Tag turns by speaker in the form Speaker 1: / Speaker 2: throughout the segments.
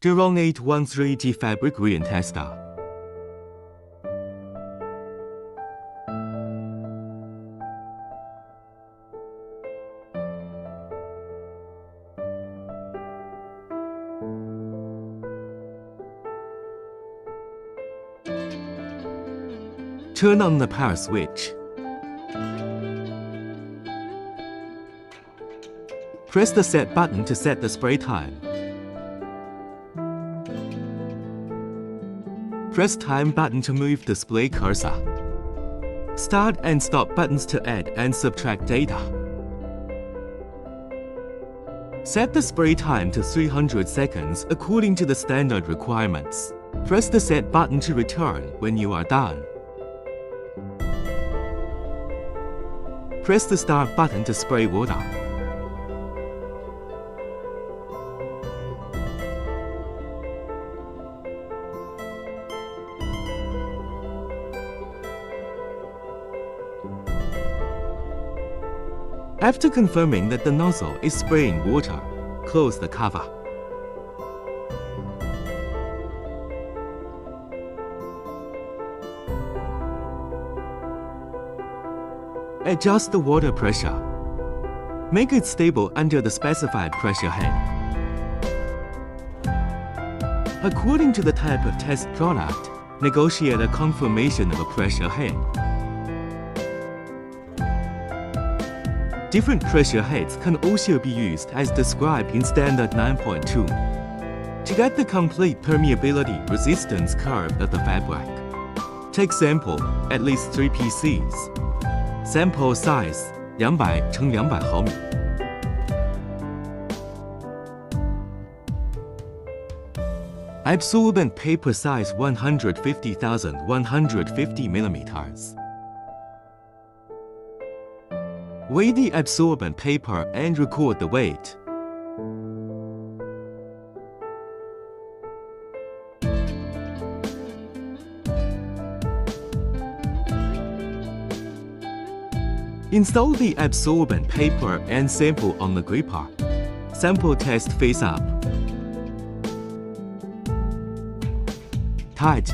Speaker 1: Durong 813T fabric rayon tester. Turn on the power switch. Press the set button to set the spray time. Press time button to move the display cursor. Start and stop buttons to add and subtract data. Set the spray time to 300 seconds according to the standard requirements. Press the set button to return when you are done. Press the start button to spray water. After confirming that the nozzle is spraying water, close the cover. Adjust the water pressure. Make it stable under the specified pressure head. According to the type of test product, negotiate a confirmation of a pressure head. Different pressure heads can also be used as described in Standard 9.2. To get the complete permeability resistance curve of the fabric, take sample at least 3 PCs. Sample size 200×200 毫米. Absorbent paper size 150,150 millimeters. Weigh the absorbent paper and record the weight. Install the absorbent paper and sample on the gripper. Sample test face up. Tight.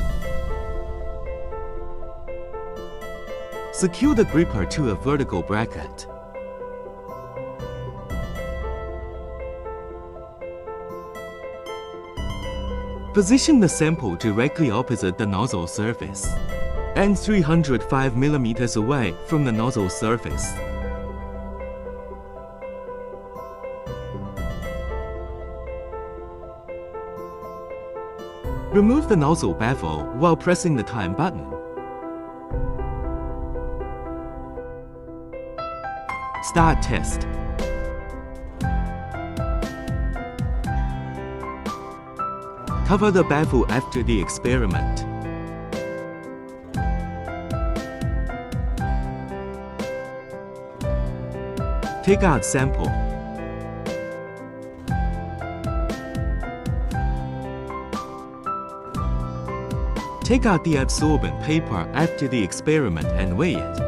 Speaker 1: Secure the gripper to a vertical bracket. Position the sample directly opposite the nozzle surface and 305 mm away from the nozzle surface. Remove the nozzle baffle while pressing the time button. Start test. Cover the baffle after the experiment. Take out sample. Take out the absorbent paper after the experiment and weigh it.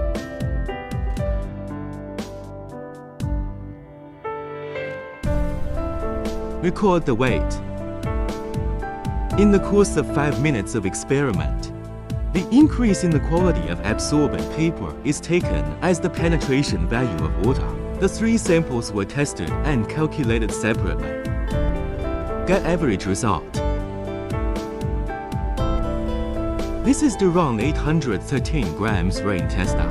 Speaker 1: Record the weight. In the course of 5 minutes of experiment, the increase in the quality of absorbent paper is taken as the penetration value of water. The 3 samples were tested and calculated separately. Get average result. This is Durong 813 grams rain tester.